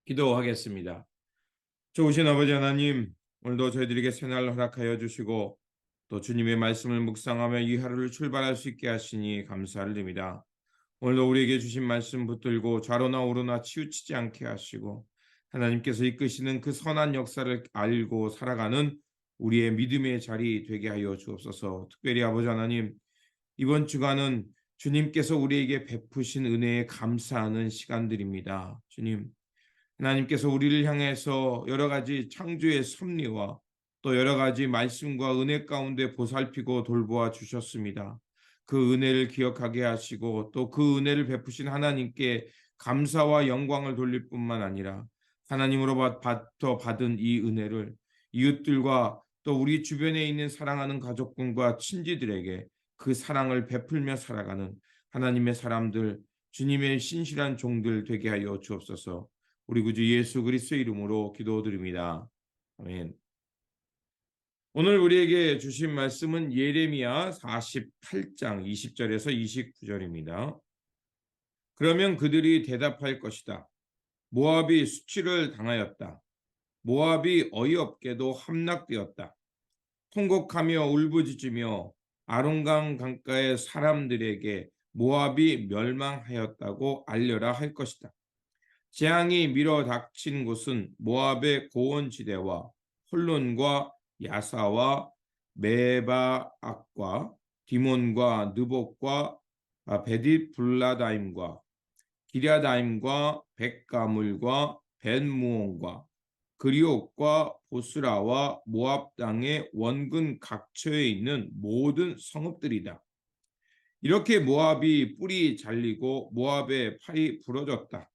기도하겠습니다. 좋으신 아버지 하나님, 오늘도 저희들에게 새날 허락하여 주시고 또 주님의 말씀을 묵상하며 이 하루를 출발할 수 있게 하시니 감사를 드립니다. 오늘도 우리에게 주신 말씀 붙들고 좌로나 우로나 치우치지 않게 하시고 하나님께서 이끄시는 그 선한 역사를 알고 살아가는 우리의 믿음의 자리 되게 하여 주옵소서. 특별히 아버지 하나님, 이번 주간은 주님께서 우리에게 베푸신 은혜에 감사하는 시간들입니다. 주님, 하나님께서 우리를 향해서 여러 가지 창조의 섭리와 또 여러 가지 말씀과 은혜 가운데 보살피고 돌보아 주셨습니다. 그 은혜를 기억하게 하시고 또 그 은혜를 베푸신 하나님께 감사와 영광을 돌릴 뿐만 아니라 하나님으로부터 받은 이 은혜를 이웃들과 또 우리 주변에 있는 사랑하는 가족분과 친지들에게 그 사랑을 베풀며 살아가는 하나님의 사람들, 주님의 신실한 종들 되게 하여 주옵소서. 우리 구주 예수 그리스도의 이름으로 기도드립니다. 아멘. 오늘 우리에게 주신 말씀은 예레미야 48장 20절에서 29절입니다. 그러면 그들이 대답할 것이다. 모압이 수치를 당하였다. 모압이 어이없게도 함락되었다. 통곡하며 울부짖으며 아론강 강가의 사람들에게 모압이 멸망하였다고 알려라 할 것이다. 재앙이 밀어닥친 곳은 모압의 고원지대와 홀론과 야사와 메바악과 디몬과 느복과 베디블라다임과 기랴다임과 백가물과 벤무온과 그리옥과 보스라와 모압 땅의 원근 각처에 있는 모든 성읍들이다. 이렇게 모압이 뿔이 잘리고 모압의 팔이 부러졌다.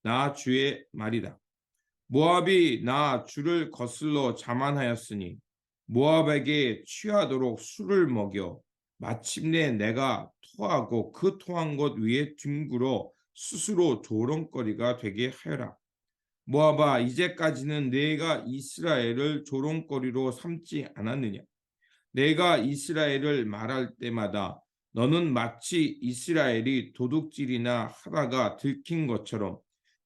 나 주의 말이다. 모압이 나 주를 거슬러 자만하였으니 모압에게 취하도록 술을 먹여 마침내 내가 토하고 그 토한 것 위에 뒹굴어 스스로 조롱거리가 되게 하여라. 모압아, 이제까지는 내가 이스라엘을 조롱거리로 삼지 않았느냐? 내가 이스라엘을 말할 때마다 너는 마치 이스라엘이 도둑질이나 하다가 들킨 것처럼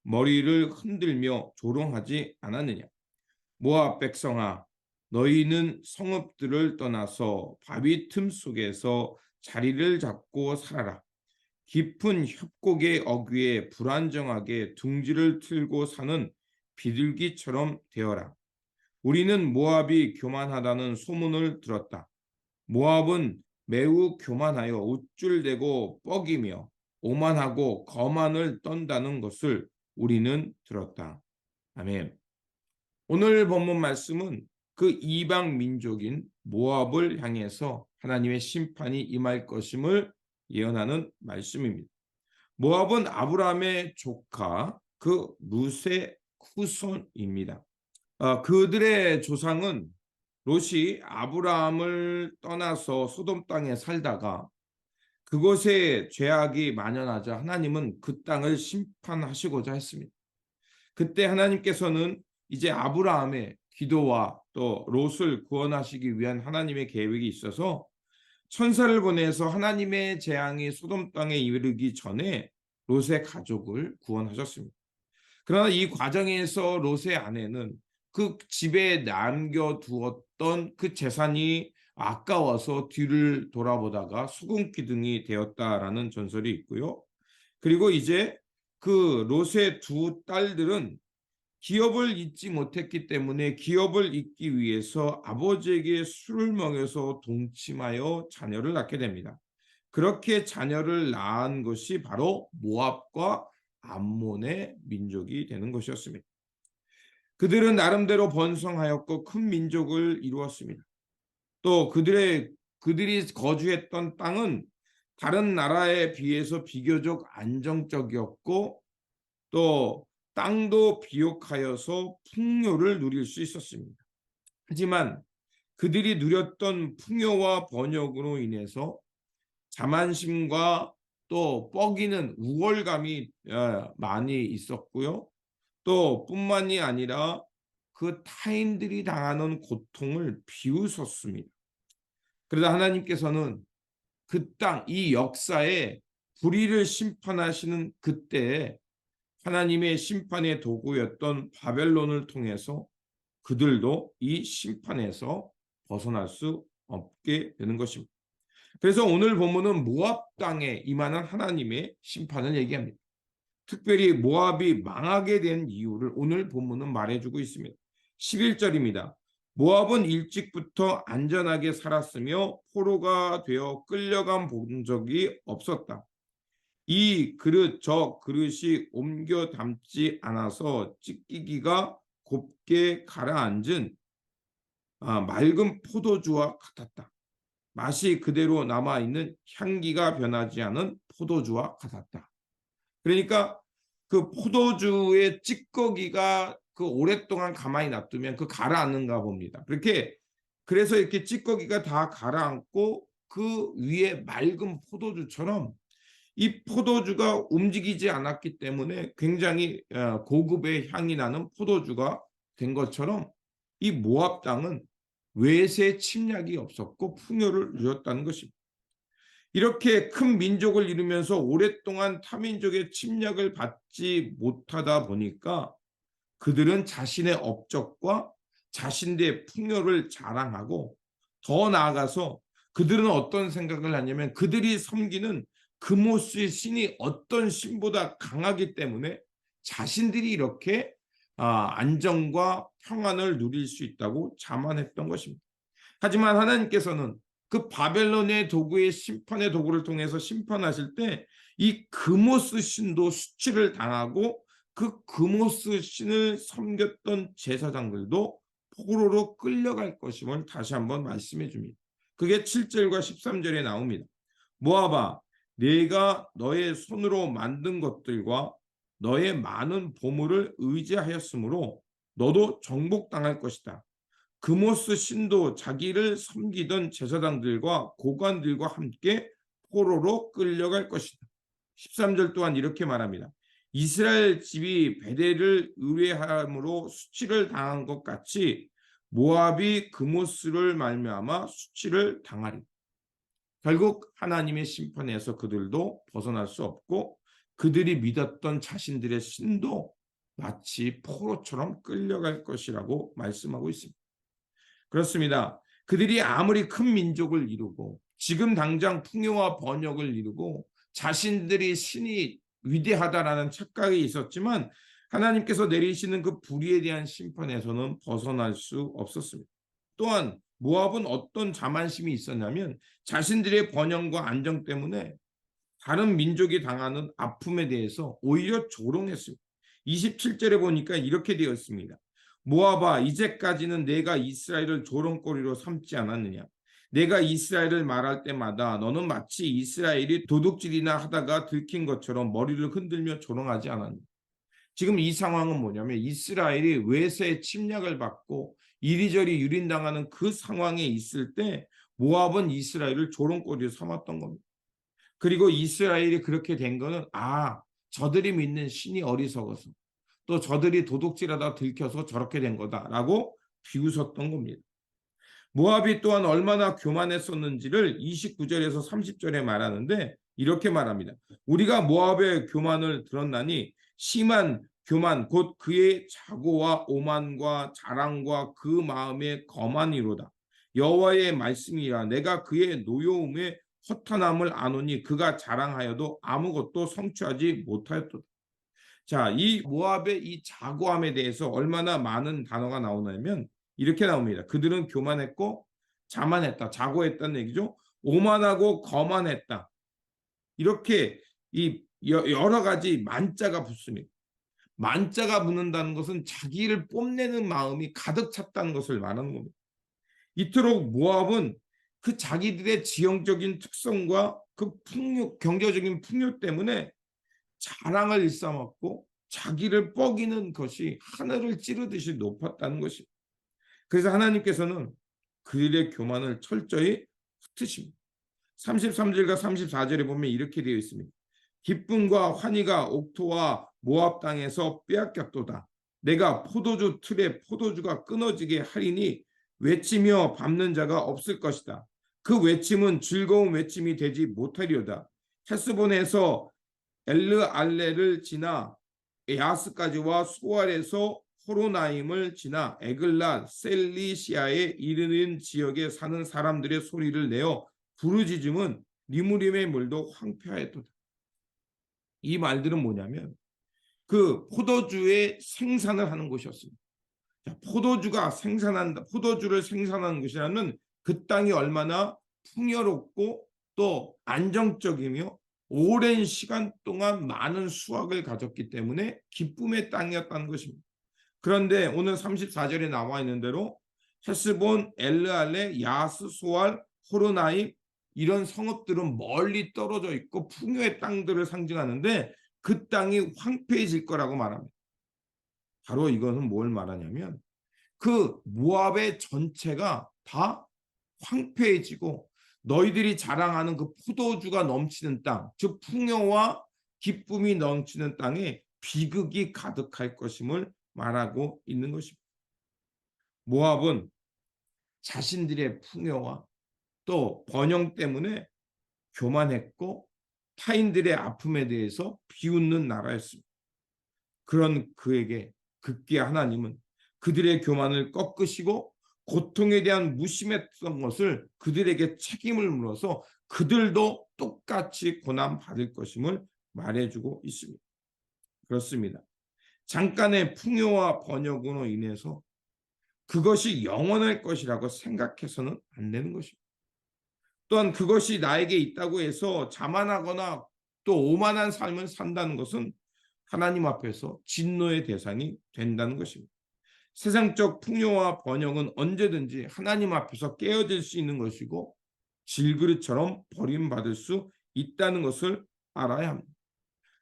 머리를 흔들며 조롱하지 않았느냐? 모압 백성아, 너희는 성읍들을 떠나서 바위 틈 속에서 자리를 잡고 살아라. 깊은 협곡의 어귀에 불안정하게 둥지를 틀고 사는 비둘기처럼 되어라. 우리는 모압이 교만하다는 소문을 들었다. 모압은 매우 교만하여 우쭐대고 뻐기며 오만하고 거만을 떤다는 것을 우리는 들었다. 아멘. 오늘 본문 말씀은 그 이방 민족인 모압을 향해서 하나님의 심판이 임할 것임을 예언하는 말씀입니다. 모압은 아브라함의 조카 그 룻의 후손입니다. 그들의 조상은 롯이 아브라함을 떠나서 소돔 땅에 살다가 그곳에 죄악이 만연하자 하나님은 그 땅을 심판하시고자 했습니다. 그때 하나님께서는 이제 아브라함의 기도와 또 롯을 구원하시기 위한 하나님의 계획이 있어서 천사를 보내서 하나님의 재앙이 소돔 땅에 이르기 전에 롯의 가족을 구원하셨습니다. 그러나 이 과정에서 롯의 아내는 그 집에 남겨두었던 그 재산이 아까워서 뒤를 돌아보다가 수군 기둥이 되었다라는 전설이 있고요. 그리고 이제 그 롯의 두 딸들은 기업을 잊지 못했기 때문에 기업을 잊기 위해서 아버지에게 술을 먹여서 동침하여 자녀를 낳게 됩니다. 그렇게 자녀를 낳은 것이 바로 모압과 암몬의 민족이 되는 것이었습니다. 그들은 나름대로 번성하였고 큰 민족을 이루었습니다. 또 그들이 거주했던 땅은 다른 나라에 비해서 비교적 안정적이었고 또 땅도 비옥하여서 풍요를 누릴 수 있었습니다. 하지만 그들이 누렸던 풍요와 번영으로 인해서 자만심과 또 뻐기는 우월감이 많이 있었고요. 또 뿐만이 아니라 그 타인들이 당하는 고통을 비웃었습니다. 그러다 하나님께서는 그 땅, 이 역사에 불의를 심판하시는 그때에 하나님의 심판의 도구였던 바벨론을 통해서 그들도 이 심판에서 벗어날 수 없게 되는 것입니다. 그래서 오늘 본문은 모압 땅에 임하는 하나님의 심판을 얘기합니다. 특별히 모압이 망하게 된 이유를 오늘 본문은 말해주고 있습니다. 11절입니다. 모압은 일찍부터 안전하게 살았으며 포로가 되어 끌려간 본 적이 없었다. 이 그릇 저 그릇이 옮겨 담지 않아서 찢기기가 곱게 가라앉은 맑은 포도주와 같았다. 맛이 그대로 남아있는 향기가 변하지 않은 포도주와 같았다. 그러니까 그 포도주의 찌꺼기가 그 오랫동안 가만히 놔두면 그 가라앉는가 봅니다. 그래서 이렇게 찌꺼기가 다 가라앉고 그 위에 맑은 포도주처럼 이 포도주가 움직이지 않았기 때문에 굉장히 고급의 향이 나는 포도주가 된 것처럼 이 모압 땅은 외세 침략이 없었고 풍요를 누렸다는 것입니다. 이렇게 큰 민족을 이루면서 오랫동안 타민족의 침략을 받지 못하다 보니까 그들은 자신의 업적과 자신의 풍요를 자랑하고 더 나아가서 그들은 어떤 생각을 하냐면 그들이 섬기는 그모스의 신이 어떤 신보다 강하기 때문에 자신들이 이렇게 안정과 평안을 누릴 수 있다고 자만했던 것입니다. 하지만 하나님께서는 그 바벨론의 도구의 심판의 도구를 통해서 심판하실 때 이 그모스 신도 수치를 당하고 그 그모스 신을 섬겼던 제사장들도 포로로 끌려갈 것임을 다시 한번 말씀해 줍니다. 그게 7절과 13절에 나옵니다. 모압아, 네가 너의 손으로 만든 것들과 너의 많은 보물을 의지하였으므로 너도 정복당할 것이다. 그모스 신도 자기를 섬기던 제사장들과 고관들과 함께 포로로 끌려갈 것이다. 13절 또한 이렇게 말합니다. 이스라엘 집이 베델을 의뢰함으로 수치를 당한 것 같이 모압이 그모스를 말미암아 수치를 당하리. 결국 하나님의 심판에서 그들도 벗어날 수 없고 그들이 믿었던 자신들의 신도 마치 포로처럼 끌려갈 것이라고 말씀하고 있습니다. 그렇습니다. 그들이 아무리 큰 민족을 이루고 지금 당장 풍요와 번영을 이루고 자신들이 신이 위대하다라는 착각이 있었지만 하나님께서 내리시는 그 불의에 대한 심판에서는 벗어날 수 없었습니다. 또한 모압은 어떤 자만심이 있었냐면 자신들의 번영과 안정 때문에 다른 민족이 당하는 아픔에 대해서 오히려 조롱했습니다. 27절에 보니까 이렇게 되어 있습니다. 모압아, 이제까지는 내가 이스라엘을 조롱거리로 삼지 않았느냐? 내가 이스라엘을 말할 때마다 너는 마치 이스라엘이 도둑질이나 하다가 들킨 것처럼 머리를 흔들며 조롱하지 않았느냐? 지금 이 상황은 뭐냐면 이스라엘이 외세의 침략을 받고 이리저리 유린당하는 그 상황에 있을 때 모압은 이스라엘을 조롱거리로 삼았던 겁니다. 그리고 이스라엘이 그렇게 된 거는 저들이 믿는 신이 어리석어서 또 저들이 도둑질하다 들켜서 저렇게 된 거다라고 비웃었던 겁니다. 모압이 또한 얼마나 교만했었는지를 29절에서 30절에 말하는데 이렇게 말합니다. 우리가 모압의 교만을 들었나니 심한 교만 곧 그의 자고와 오만과 자랑과 그 마음의 거만이로다. 여호와의 말씀이라 내가 그의 노여움에 허탄함을 아노니 그가 자랑하여도 아무것도 성취하지 못하였도다. 자, 이 모압의 이 자고함에 대해서 얼마나 많은 단어가 나오냐면 이렇게 나옵니다. 그들은 교만했고 자만했다. 자고했다는 얘기죠. 오만하고 거만했다. 이렇게 이 여러 가지 만자가 붙습니다. 만자가 붙는다는 것은 자기를 뽐내는 마음이 가득 찼다는 것을 말하는 겁니다. 이토록 모압은 그 자기들의 지형적인 특성과 그 경제적인 풍요 때문에 자랑을 일삼았고 자기를 뻐기는 것이 하늘을 찌르듯이 높았다는 것입니다. 그래서 하나님께서는 그들의 교만을 철저히 흩으십니다. 33절과 34절에 보면 이렇게 되어 있습니다. 기쁨과 환희가 옥토와 모압 땅에서 빼앗겼도다. 내가 포도주 틀에 포도주가 끊어지게 하리니 외치며 밟는 자가 없을 것이다. 그 외침은 즐거운 외침이 되지 못하리로다. 헤스본에서 엘르알레를 지나 야스까지와 소알에서 호로나임을 지나 에글라 셀리시아에 이르는 지역에 사는 사람들의 소리를 내어 부르짖음은 니무림의 물도 황폐하였도다. 이 말들은 뭐냐면 그 포도주의 생산을 하는 곳이었습니다. 자, 포도주를 생산하는 곳이라는 그 땅이 얼마나 풍요롭고 또 안정적이며 오랜 시간 동안 많은 수확을 가졌기 때문에 기쁨의 땅이었다는 것입니다. 그런데 오늘 34절에 나와 있는 대로 헤스본, 엘르알레, 야스, 소알, 호로나임 이런 성읍들은 멀리 떨어져 있고 풍요의 땅들을 상징하는데 그 땅이 황폐해질 거라고 말합니다. 바로 이것은 뭘 말하냐면 그 모압의 전체가 다 황폐해지고 너희들이 자랑하는 그 포도주가 넘치는 땅, 즉 풍요와 기쁨이 넘치는 땅에 비극이 가득할 것임을 말하고 있는 것입니다. 모압은 자신들의 풍요와 또 번영 때문에 교만했고 타인들의 아픔에 대해서 비웃는 나라였습니다. 그런 그에게 급기야 하나님은 그들의 교만을 꺾으시고 고통에 대한 무심했던 것을 그들에게 책임을 물어서 그들도 똑같이 고난받을 것임을 말해주고 있습니다. 그렇습니다. 잠깐의 풍요와 번영으로 인해서 그것이 영원할 것이라고 생각해서는 안 되는 것입니다. 또한 그것이 나에게 있다고 해서 자만하거나 또 오만한 삶을 산다는 것은 하나님 앞에서 진노의 대상이 된다는 것입니다. 세상적 풍요와 번영은 언제든지 하나님 앞에서 깨어질 수 있는 것이고 질그릇처럼 버림받을 수 있다는 것을 알아야 합니다.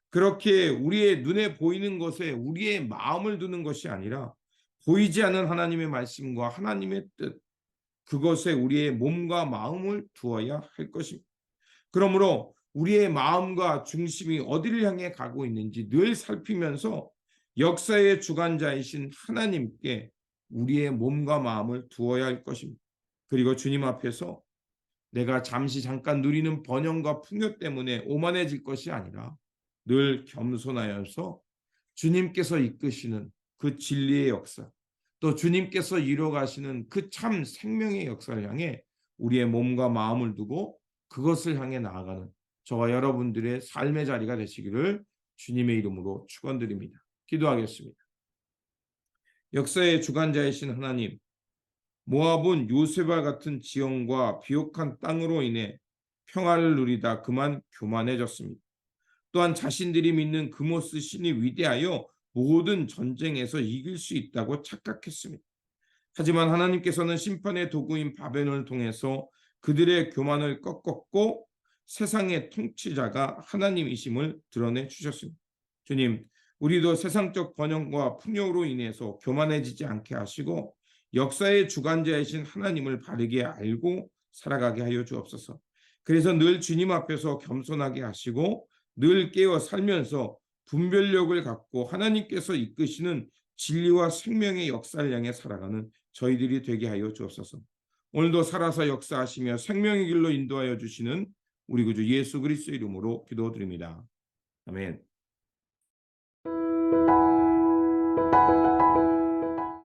그렇게 우리의 눈에 보이는 것에 우리의 마음을 두는 것이 아니라 보이지 않는 하나님의 말씀과 하나님의 뜻, 그것에 우리의 몸과 마음을 두어야 할 것입니다. 그러므로 우리의 마음과 중심이 어디를 향해 가고 있는지 늘 살피면서 역사의 주관자이신 하나님께 우리의 몸과 마음을 두어야 할 것입니다. 그리고 주님 앞에서 내가 잠깐 누리는 번영과 풍요 때문에 오만해질 것이 아니라 늘 겸손하여서 주님께서 이끄시는 그 진리의 역사, 또 주님께서 이루어가시는 그 참 생명의 역사를 향해 우리의 몸과 마음을 두고 그것을 향해 나아가는 저와 여러분들의 삶의 자리가 되시기를 주님의 이름으로 축원드립니다. 기도하겠습니다. 역사의 주관자이신 하나님, 모압은 요셉과 같은 지형과 비옥한 땅으로 인해 평화를 누리다 그만 교만해졌습니다. 또한 자신들이 믿는 그모스 신이 위대하여 모든 전쟁에서 이길 수 있다고 착각했습니다. 하지만 하나님께서는 심판의 도구인 바벨론을 통해서 그들의 교만을 꺾었고 세상의 통치자가 하나님이심을 드러내 주셨습니다. 주님, 우리도 세상적 번영과 풍요로 인해서 교만해지지 않게 하시고 역사의 주관자이신 하나님을 바르게 알고 살아가게 하여 주옵소서. 그래서 늘 주님 앞에서 겸손하게 하시고 늘 깨어 살면서 분별력을 갖고 하나님께서 이끄시는 진리와 생명의 역사를 향해 살아가는 저희들이 되게 하여 주옵소서. 오늘도 살아서 역사하시며 생명의 길로 인도하여 주시는 우리 구주 예수 그리스도 이름으로 기도드립니다. 아멘.